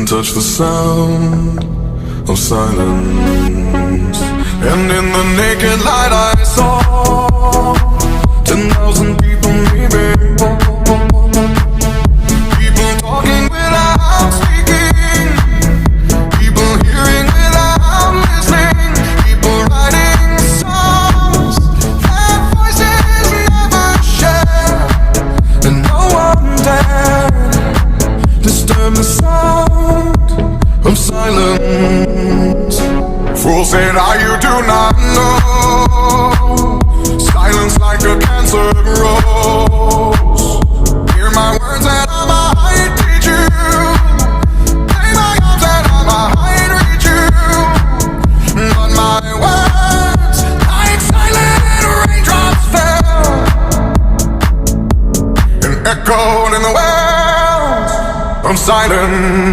can touch the sound of silence. And in the naked light I saw 10,000 people maybe, people talking without speaking, people hearing without listening, people writing songs that voices never share, and no one dared disturb the sound of silence. Fool said, you do not know. Silence like a cancer grows. Hear my words and I might teach you. Play my arms and I might reach you. But my words, like silent raindrops, fell and echoed in the wells of silence.